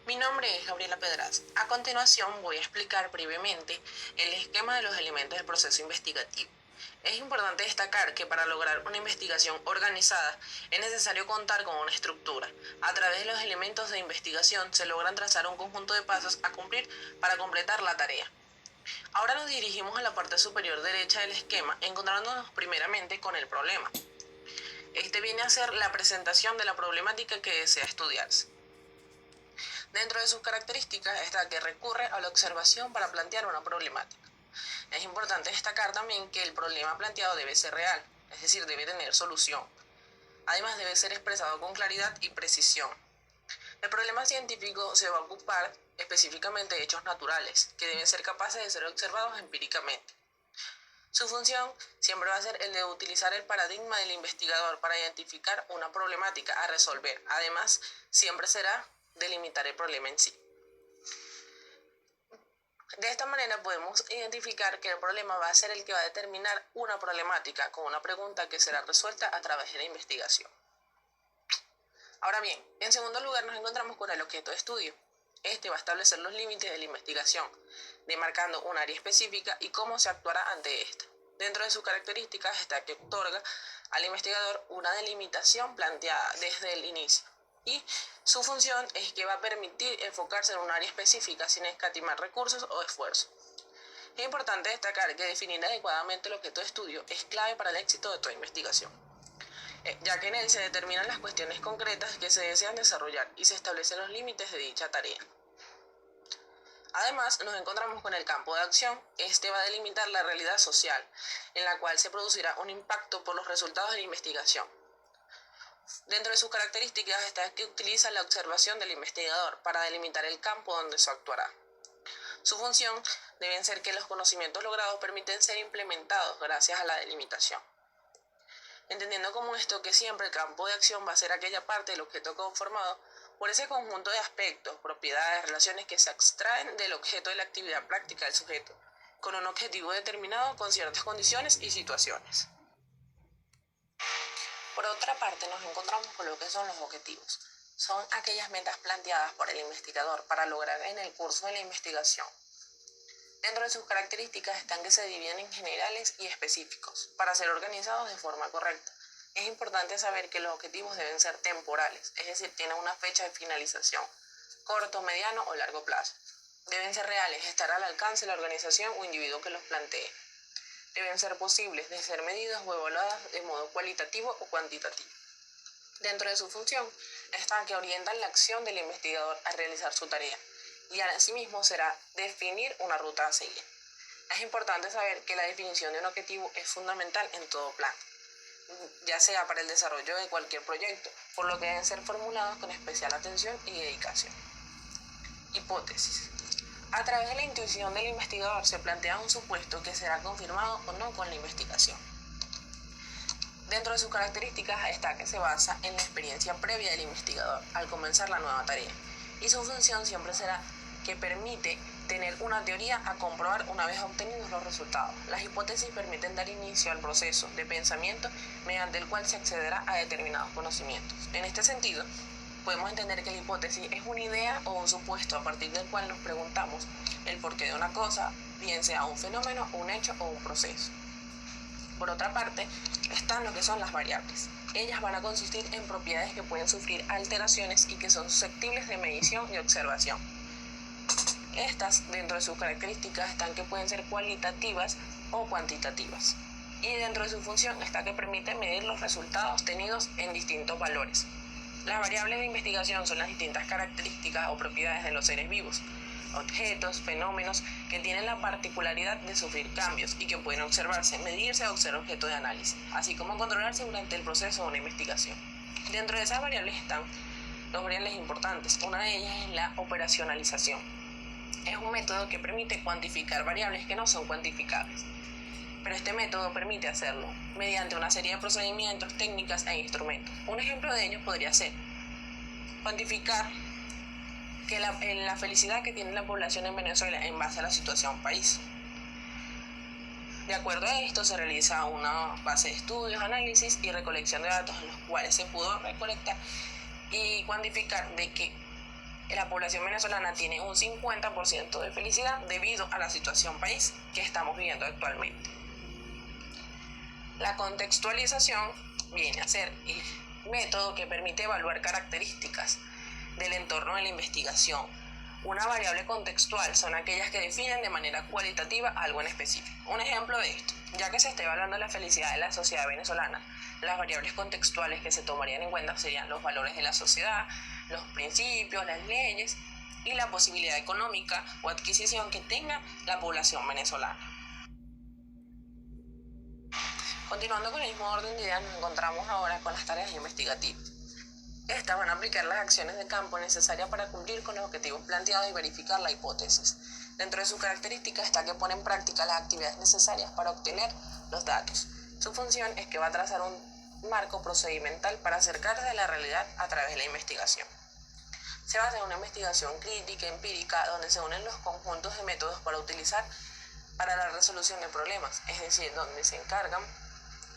Mi nombre es Gabriela Pedraz. A continuación voy a explicar brevemente el esquema de los elementos del proceso investigativo. Es importante destacar que para lograr una investigación organizada es necesario contar con una estructura. A través de los elementos de investigación se logran trazar un conjunto de pasos a cumplir para completar la tarea. Ahora nos dirigimos a la parte superior derecha del esquema, encontrándonos primeramente con el problema. Este viene a ser la presentación de la problemática que desea estudiarse. Dentro de sus características está que recurre a la observación para plantear una problemática. Es importante destacar también que el problema planteado debe ser real, es decir, debe tener solución. Además, debe ser expresado con claridad y precisión. El problema científico se va a ocupar específicamente de hechos naturales, que deben ser capaces de ser observados empíricamente. Su función siempre va a ser el de utilizar el paradigma del investigador para identificar una problemática a resolver. Además, siempre será delimitar el problema en sí. De esta manera podemos identificar que el problema va a ser el que va a determinar una problemática con una pregunta que será resuelta a través de la investigación. Ahora bien, en segundo lugar nos encontramos con el objeto de estudio. Este va a establecer los límites de la investigación, demarcando un área específica y cómo se actuará ante esta. Dentro de sus características está que otorga al investigador una delimitación planteada desde el inicio. Y su función es que va a permitir enfocarse en un área específica sin escatimar recursos o esfuerzos. Es importante destacar que definir adecuadamente el objeto de estudio es clave para el éxito de toda investigación, ya que en él se determinan las cuestiones concretas que se desean desarrollar y se establecen los límites de dicha tarea. Además, nos encontramos con el campo de acción. Este va a delimitar la realidad social, en la cual se producirá un impacto por los resultados de la investigación. Dentro de sus características está que utiliza la observación del investigador para delimitar el campo donde se actuará. Su función debe ser que los conocimientos logrados permiten ser implementados gracias a la delimitación. Entendiendo como esto que siempre el campo de acción va a ser aquella parte del objeto conformado por ese conjunto de aspectos, propiedades, relaciones que se extraen del objeto de la actividad práctica del sujeto, con un objetivo determinado con ciertas condiciones y situaciones. Por otra parte, nos encontramos con lo que son los objetivos. Son aquellas metas planteadas por el investigador para lograr en el curso de la investigación. Dentro de sus características están que se dividen en generales y específicos, para ser organizados de forma correcta. Es importante saber que los objetivos deben ser temporales, es decir, tienen una fecha de finalización, corto, mediano o largo plazo. Deben ser reales, estar al alcance de la organización o individuo que los plantee. Deben ser posibles de ser medidas o evaluadas de modo cualitativo o cuantitativo. Dentro de su función están que orientan la acción del investigador a realizar su tarea, y asimismo será definir una ruta a seguir. Es importante saber que la definición de un objetivo es fundamental en todo plan, ya sea para el desarrollo de cualquier proyecto, por lo que deben ser formulados con especial atención y dedicación. Hipótesis. A través de la intuición del investigador se plantea un supuesto que será confirmado o no con la investigación. Dentro de sus características está que se basa en la experiencia previa del investigador al comenzar la nueva tarea, y su función siempre será que permite tener una teoría a comprobar una vez obtenidos los resultados. Las hipótesis permiten dar inicio al proceso de pensamiento mediante el cual se accederá a determinados conocimientos. En este sentido, podemos entender que la hipótesis es una idea o un supuesto a partir del cual nos preguntamos el porqué de una cosa, bien sea un fenómeno, un hecho o un proceso. Por otra parte, están lo que son las variables. Ellas van a consistir en propiedades que pueden sufrir alteraciones y que son susceptibles de medición y observación. Estas, dentro de sus características, están que pueden ser cualitativas o cuantitativas. Y dentro de su función está que permite medir los resultados obtenidos en distintos valores. Las variables de investigación son las distintas características o propiedades de los seres vivos, objetos, fenómenos que tienen la particularidad de sufrir cambios y que pueden observarse, medirse o ser objeto de análisis, así como controlarse durante el proceso de una investigación. Dentro de esas variables están dos variables importantes. Una de ellas es la operacionalización. Es un método que permite cuantificar variables que no son cuantificables, pero este método permite hacerlo mediante una serie de procedimientos, técnicas e instrumentos. Un ejemplo de ello podría ser cuantificar que la felicidad que tiene la población en Venezuela en base a la situación país. De acuerdo a esto se realiza una base de estudios, análisis y recolección de datos en los cuales se pudo recolectar y cuantificar de que la población venezolana tiene un 50% de felicidad debido a la situación país que estamos viviendo actualmente. La contextualización viene a ser el método que permite evaluar características del entorno de la investigación. Una variable contextual son aquellas que definen de manera cualitativa algo en específico. Un ejemplo de esto, ya que se está evaluando la felicidad de la sociedad venezolana, las variables contextuales que se tomarían en cuenta serían los valores de la sociedad, los principios, las leyes y la posibilidad económica o adquisición que tenga la población venezolana. Continuando con el mismo orden de ideas, nos encontramos ahora con las tareas investigativas. Estas van a aplicar las acciones de campo necesarias para cumplir con los objetivos planteados y verificar la hipótesis. Dentro de sus características está que pone en práctica las actividades necesarias para obtener los datos. Su función es que va a trazar un marco procedimental para acercarse a la realidad a través de la investigación. Se basa en una investigación crítica, empírica, donde se unen los conjuntos de métodos para utilizar para la resolución de problemas, es decir, donde se encargan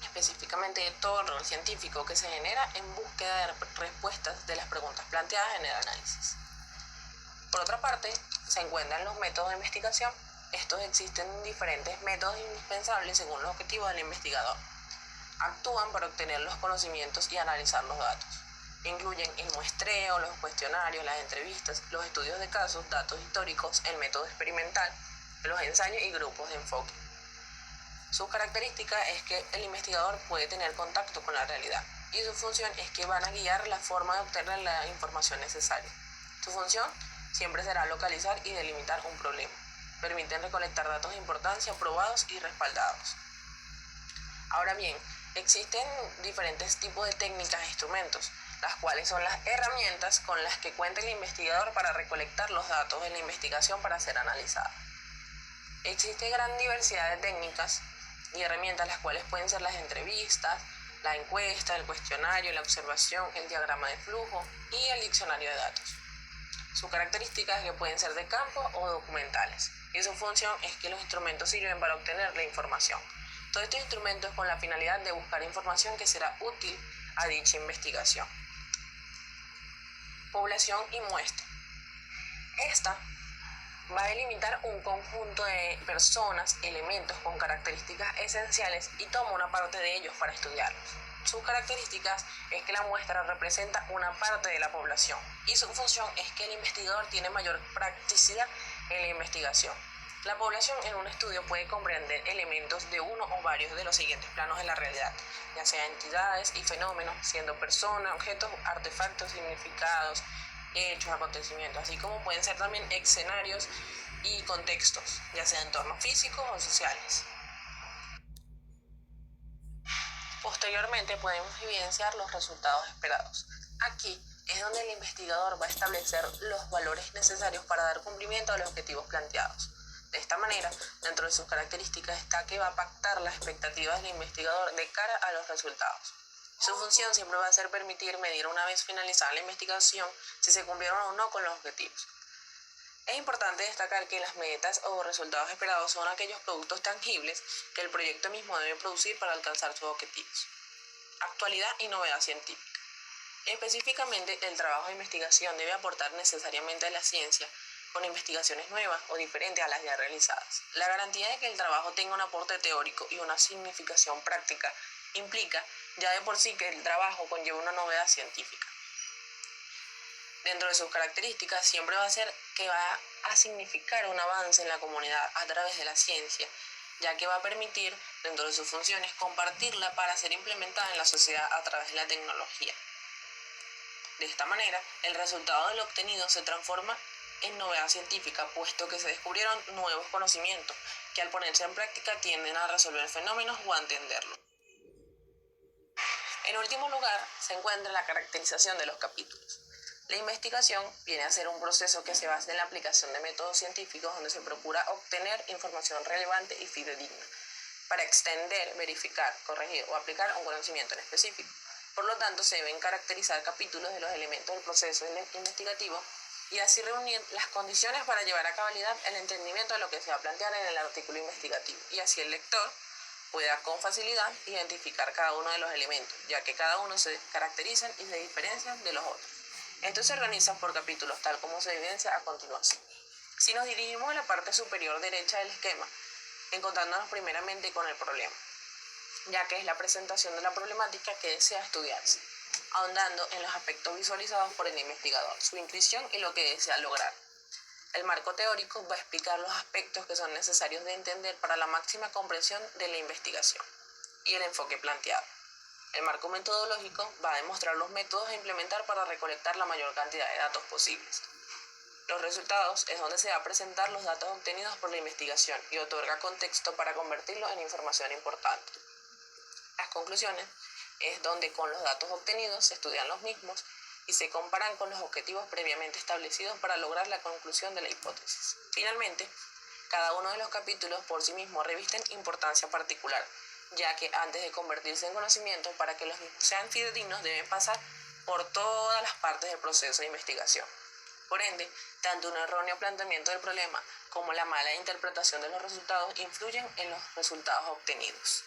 específicamente de todo el rol científico que se genera en búsqueda de respuestas de las preguntas planteadas en el análisis. Por otra parte, se encuentran los métodos de investigación. Estos existen diferentes métodos indispensables según los objetivos del investigador. Actúan para obtener los conocimientos y analizar los datos. Incluyen el muestreo, los cuestionarios, las entrevistas, los estudios de casos, datos históricos, el método experimental, los ensayos y grupos de enfoque. Su característica es que el investigador puede tener contacto con la realidad y su función es que van a guiar la forma de obtener la información necesaria. Su función siempre será localizar y delimitar un problema. Permiten recolectar datos de importancia probados y respaldados. Ahora bien, existen diferentes tipos de técnicas e instrumentos, las cuales son las herramientas con las que cuenta el investigador para recolectar los datos de la investigación para ser analizada. Existe gran diversidad de técnicas y herramientas, las cuales pueden ser las entrevistas, la encuesta, el cuestionario, la observación, el diagrama de flujo y el diccionario de datos. Su característica es que pueden ser de campo o documentales, y su función es que los instrumentos sirven para obtener la información. Todos estos instrumentos con la finalidad de buscar información que será útil a dicha investigación. Población y muestra. Esta va a delimitar un conjunto de personas, elementos con características esenciales y toma una parte de ellos para estudiarlos. Sus características es que la muestra representa una parte de la población y su función es que el investigador tiene mayor practicidad en la investigación. La población en un estudio puede comprender elementos de uno o varios de los siguientes planos de la realidad, ya sea entidades y fenómenos, siendo personas, objetos, artefactos, significados, hechos, acontecimientos, así como pueden ser también escenarios y contextos, ya sea entornos físicos o sociales. Posteriormente podemos evidenciar los resultados esperados. Aquí es donde el investigador va a establecer los valores necesarios para dar cumplimiento a los objetivos planteados. De esta manera, dentro de sus características está que va a pactar las expectativas del investigador de cara a los resultados. Su función siempre va a ser permitir medir una vez finalizada la investigación si se cumplieron o no con los objetivos. Es importante destacar que las metas o resultados esperados son aquellos productos tangibles que el proyecto mismo debe producir para alcanzar sus objetivos. Actualidad y novedad científica. Específicamente, el trabajo de investigación debe aportar necesariamente a la ciencia con investigaciones nuevas o diferentes a las ya realizadas. La garantía de que el trabajo tenga un aporte teórico y una significación práctica implica ya de por sí que el trabajo conlleva una novedad científica. Dentro de sus características siempre va a ser que va a significar un avance en la comunidad a través de la ciencia, ya que va a permitir, dentro de sus funciones, compartirla para ser implementada en la sociedad a través de la tecnología. De esta manera, el resultado de lo obtenido se transforma en novedad científica, puesto que se descubrieron nuevos conocimientos que al ponerse en práctica tienden a resolver fenómenos o a entenderlos. En último lugar, se encuentra la caracterización de los capítulos. La investigación viene a ser un proceso que se basa en la aplicación de métodos científicos donde se procura obtener información relevante y fidedigna para extender, verificar, corregir o aplicar un conocimiento en específico. Por lo tanto, se deben caracterizar capítulos de los elementos del proceso investigativo y así reunir las condiciones para llevar a cabalidad el entendimiento de lo que se va a plantear en el artículo investigativo y así el lector pueda con facilidad identificar cada uno de los elementos, ya que cada uno se caracterizan y se diferencian de los otros. Estos se organizan por capítulos, tal como se evidencia a continuación. Si nos dirigimos a la parte superior derecha del esquema, encontrándonos primeramente con el problema, ya que es la presentación de la problemática que desea estudiarse, ahondando en los aspectos visualizados por el investigador, su intuición y lo que desea lograr. El marco teórico va a explicar los aspectos que son necesarios de entender para la máxima comprensión de la investigación y el enfoque planteado. El marco metodológico va a demostrar los métodos a implementar para recolectar la mayor cantidad de datos posibles. Los resultados es donde se va a presentar los datos obtenidos por la investigación y otorga contexto para convertirlos en información importante. Las conclusiones es donde con los datos obtenidos se estudian los mismos y se comparan con los objetivos previamente establecidos para lograr la conclusión de la hipótesis. Finalmente, cada uno de los capítulos por sí mismos revisten importancia particular, ya que antes de convertirse en conocimiento, para que los mismos sean fidedignos, deben pasar por todas las partes del proceso de investigación. Por ende, tanto un erróneo planteamiento del problema como la mala interpretación de los resultados influyen en los resultados obtenidos.